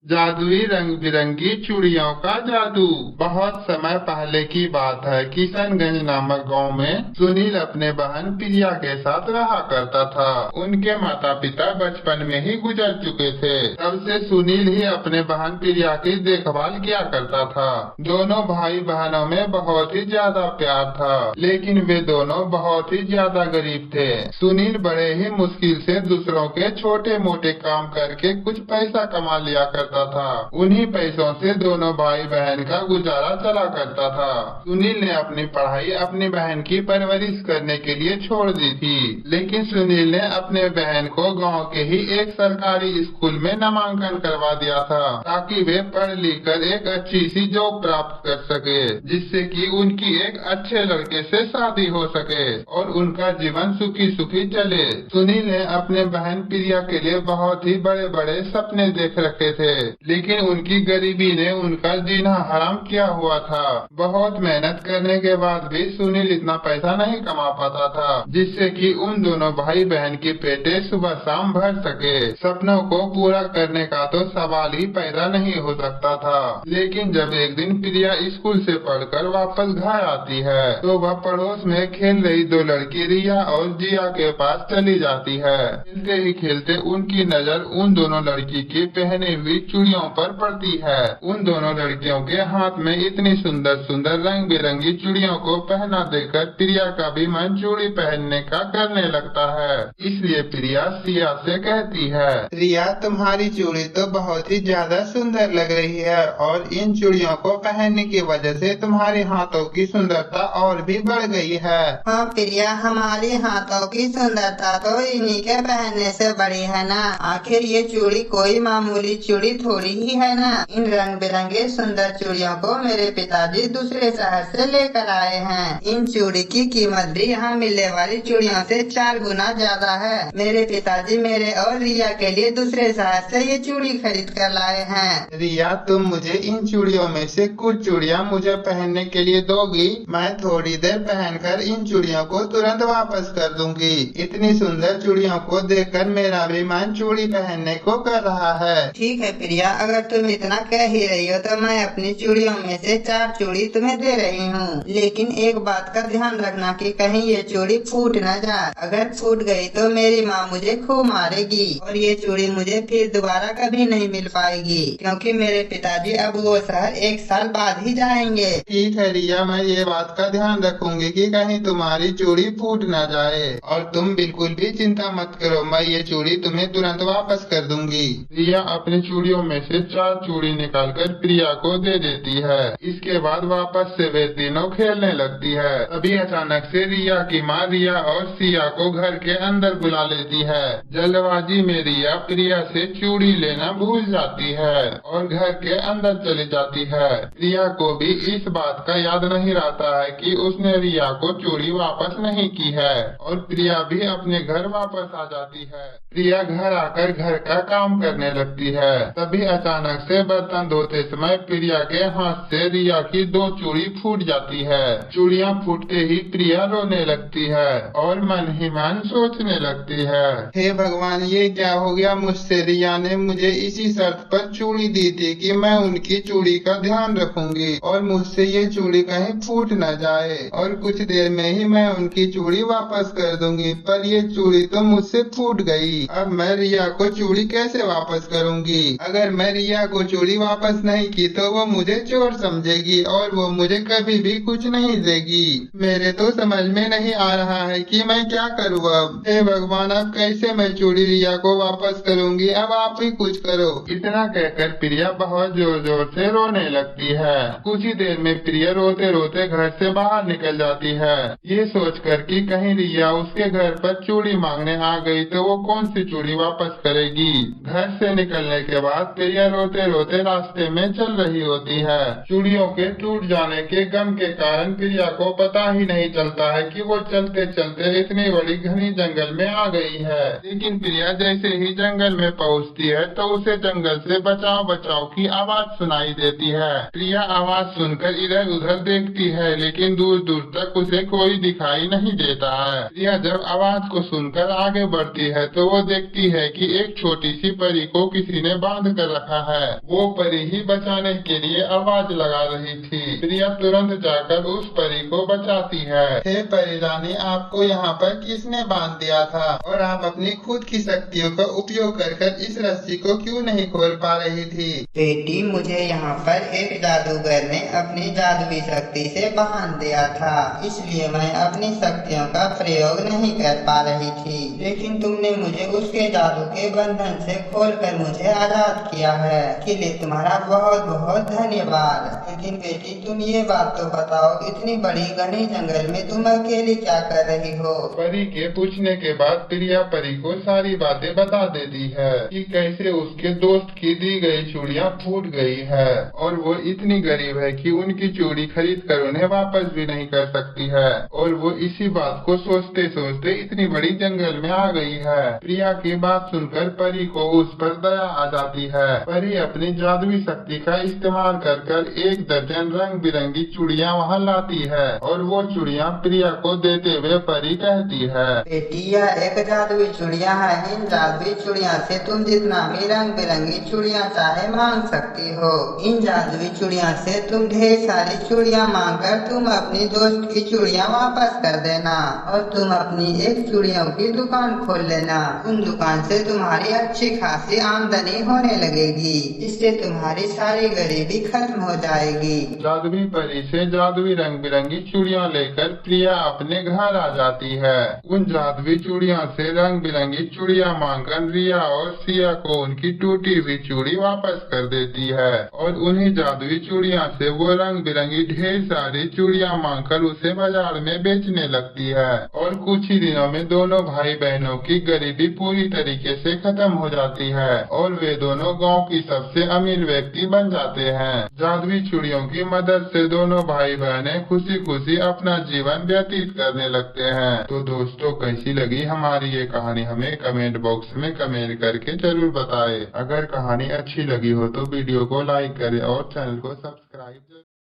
जादुई रंग बिरंगी चूड़ियों का जादू। बहुत समय पहले की बात है। किशनगंज नामक गांव में सुनील अपने बहन प्रिया के साथ रहा करता था। उनके माता पिता बचपन में ही गुजर चुके थे। तब से सुनील ही अपने बहन प्रिया की देखभाल किया करता था। दोनों भाई बहनों में बहुत ही ज्यादा प्यार था, लेकिन वे दोनों बहुत ही ज्यादा गरीब थे। सुनील बड़े ही मुश्किल से दूसरों के छोटे मोटे काम करके कुछ पैसा कमा लिया करता था। उन्हीं पैसों से दोनों भाई बहन का गुजारा चला करता था। सुनील ने अपनी पढ़ाई अपनी बहन की परवरिश करने के लिए छोड़ दी थी, लेकिन सुनील ने अपने बहन को गांव के ही एक सरकारी स्कूल में नामांकन करवा दिया था, ताकि वे पढ़ लिख कर एक अच्छी सी जॉब प्राप्त कर सके, जिससे कि उनकी एक अच्छे लड़के से शादी हो सके और उनका जीवन सुखी सुखी चले। सुनील ने अपने बहन प्रिया के लिए बहुत ही बड़े बड़े सपने देख रखे थे, लेकिन उनकी गरीबी ने उनका जीना हराम किया हुआ था। बहुत मेहनत करने के बाद भी सुनील इतना पैसा नहीं कमा पाता था, जिससे कि उन दोनों भाई बहन के पेटे सुबह शाम भर सके। सपनों को पूरा करने का तो सवाल ही पैदा नहीं हो सकता था। लेकिन जब एक दिन प्रिया स्कूल से पढ़कर वापस घर आती है, तो वह पड़ोस में खेल रही दो लड़की रिया और जिया के पास चली जाती है। खेलते ही खेलते उनकी नजर उन दोनों लड़की की पहनी हुई चूड़ियों पर पड़ती है। उन दोनों लड़कियों के हाथ में इतनी सुंदर सुंदर रंग बिरंगी चूड़ियों को पहना देखकर प्रिया का भी मन चूड़ी पहनने का करने लगता है। इसलिए प्रिया सिया से कहती है, रिया, तुम्हारी चूड़ी तो बहुत ही ज्यादा सुंदर लग रही है और इन चूड़ियों को पहनने की वजह से तुम्हारे हाथों की सुंदरता और भी बढ़ गई है। हाँ प्रिया, हमारे हाथों की सुंदरता तो इन्हीं के पहनने से बढ़ी है ना। आखिर ये चूड़ी कोई मामूली चूड़ी थोड़ी ही है ना। इन रंग बिरंगे सुंदर चूड़ियों को मेरे पिताजी दूसरे शहर से लेकर आए हैं। इन चूड़ी की कीमत भी यहाँ मिलने वाली चूड़ियों से 4 गुना ज्यादा है। मेरे पिताजी मेरे और रिया के लिए दूसरे शहर से ये चूड़ी खरीद कर लाए हैं। रिया, तुम मुझे इन चूड़ियों में से कुछ चूड़ियाँ मुझे पहनने के लिए दोगी? मैं थोड़ी देर पहनकर इन चूड़ियों को तुरंत वापस कर दूंगी। इतनी सुंदर चूड़ियों को देखकर मेरा भी मन चूड़ी पहनने को कर रहा है। ठीक है प्रिया, अगर तुम इतना कह ही रही हो तो मैं अपनी चूड़ियों में से 4 चूड़ी तुम्हें दे रही हूँ। लेकिन एक बात का ध्यान रखना कि कहीं ये चूड़ी फूट न जाए। अगर फूट गई तो मेरी माँ मुझे खूब मारेगी और ये चूड़ी मुझे फिर दोबारा कभी नहीं मिल पाएगी, क्योंकि मेरे पिताजी अब वो शहर 1 साल बाद ही जाएंगे। ठीक है रिया, मैं ये बात का ध्यान रखूंगी कि कहीं तुम्हारी चूड़ी फूट न जाए। और तुम बिल्कुल भी चिंता मत करो, मैं ये चूड़ी तुम्हें तुरंत वापस कर दूंगी। रिया अपनी चूड़ियों में से 4 चूड़ी निकालकर प्रिया को दे देती है। इसके बाद वापस से वे तीनों खेलने लगती है। तभी अचानक से रिया की माँ रिया और सिया को घर के अंदर बुला लेती है। जल्दबाजी में रिया प्रिया से चूड़ी लेना भूल जाती है और घर के अंदर चली जाती है। रिया को भी इस बात का याद नहीं रहता है कि उसने रिया को चूड़ी वापस नहीं की है और प्रिया भी अपने घर वापस आ जाती है। प्रिया घर आकर घर का काम करने लगती है। तभी अचानक से बर्तन धोते समय प्रिया के हाथ से रिया की 2 चूड़ी फूट जाती है। चूड़ियाँ फूटते ही प्रिया रोने लगती है और मन ही मन सोचने लगती है, हे भगवान, ये क्या हो गया मुझसे? रिया ने मुझे इसी शर्त पर चूड़ी दी थी कि मैं उनकी चूड़ी का ध्यान रखूंगी और मुझसे ये चूड़ी कहीं फूट न जाए और कुछ देर में ही मैं उनकी चूड़ी वापस कर दूंगी। पर ये चूड़ी तो मुझसे फूट गई। अब मैं रिया को चूड़ी कैसे वापस करूंगी? अगर मैं रिया को चूड़ी वापस नहीं की तो वो मुझे चोर समझेगी और वो मुझे कभी भी कुछ नहीं देगी। मेरे तो समझ में नहीं आ रहा है कि मैं क्या करूँ अब। हे भगवान, अब कैसे मैं चूड़ी रिया को वापस करूंगी? अब आप ही कुछ करो। इतना कहकर प्रिया बहुत जोर जोर से रोने लगती है। कुछ ही देर में प्रिया रोते रोते घर से बाहर निकल जाती है, ये सोचकर कि कहीं रिया उसके घर पर चूड़ी मांगने आ गई तो वो कौन सी चूड़ी वापस करेगी। घर से निकलने के बाद प्रिया रोते रोते रास्ते में चल रही होती है। चूड़ियों के टूट जाने के गम के कारण प्रिया को पता ही नहीं चलता है कि वो चलते चलते इतनी बड़ी घनी जंगल में आ गई है। लेकिन प्रिया जैसे ही जंगल में पहुंचती है तो उसे जंगल से बचाओ बचाओ की आवाज सुनाई देती है। प्रिया आवाज सुनकर इधर उधर देखती है, लेकिन दूर दूर तक उसे कोई दिखाई नहीं देता है। प्रिया जब आवाज को सुनकर आगे बढ़ती है तो वो देखती है कि एक छोटी सी परी को किसी ने बांध बंद कर रखा है। वो परी ही बचाने के लिए आवाज लगा रही थी। प्रिया तुरंत जाकर उस परी को बचाती है। हे परी रानी, आपको यहाँ पर किसने बांध दिया था और आप अपनी खुद की शक्तियों का उपयोग कर इस रस्सी को क्यों नहीं खोल पा रही थी? बेटी, मुझे यहाँ पर एक जादूगर ने अपनी जादुई शक्ति से बांध दिया था, इसलिए मैं अपनी शक्तियों का प्रयोग नहीं कर पा रही थी। लेकिन तुमने मुझे उसके जादू के बंधन से खोलकर मुझे आजाद किया है। इसके लिए तुम्हारा बहुत बहुत धन्यवाद। लेकिन बेटी, तुम ये बात तो बताओ, इतनी बड़ी घने जंगल में तुम अकेली क्या कर रही हो? परी के पूछने के बाद प्रिया परी को सारी बातें बता देती है कि कैसे उसके दोस्त की दी गई चूड़ियाँ फूट गई है और वो इतनी गरीब है कि उनकी चूड़ी खरीद कर उन्हें वापस भी नहीं कर सकती है। और वो इसी बात को सोचते सोचते इतनी बड़ी जंगल में आ गई है। प्रिया की बात सुनकर परी को उस पर दया आ जाती है। परी अपनी जादुई शक्ति का इस्तेमाल कर एक दर्जन रंग बिरंगी चूड़ियाँ वहाँ लाती है और वो चूड़ियाँ प्रिया को देते हुए परी कहती है, बेटी, यह एक जादुई चूड़ियाँ है। इन जादुई चूड़ियाँ से तुम जितना भी रंग बिरंगी चूड़ियाँ चाहे मांग सकती हो। इन जादुई चूड़ियाँ से तुम ढेर सारी चूड़ियाँ मांगकर तुम अपनी दोस्त की चूड़ियाँ वापस कर देना और तुम अपनी एक चूड़ियों की दुकान खोल लेना। उन दुकान से तुम्हारी अच्छी खासी आमदनी होने लगेगी, जिससे तुम्हारी सारी गरीबी खत्म हो जाएगी। जादुई परी से जादुई रंग बिरंगी चूड़ियाँ लेकर प्रिया अपने घर आ जाती है। उन जादुई चूड़ियों से रंग बिरंगी चूड़ियाँ मांगकर रिया और सिया को उनकी टूटी हुई चूड़ी वापस कर देती है और उन्हीं जादुई चूड़ियाँ से वो रंग बिरंगी ढेर सारी चूड़ियाँ मांगकर उसे बाजार में बेचने लगती है। और कुछ ही दिनों में दोनों भाई बहनों की गरीबी पूरी तरीके से खत्म हो जाती है और वे दोनों गांव की सबसे अमीर व्यक्ति बन जाते हैं। जादुई चूड़ियों की मदद से दोनों भाई बहनें खुशी खुशी अपना जीवन व्यतीत करने लगते हैं। तो दोस्तों, कैसी लगी हमारी ये कहानी हमें कमेंट बॉक्स में कमेंट करके जरूर बताएं। अगर कहानी अच्छी लगी हो तो वीडियो को लाइक करें और चैनल को सब्सक्राइब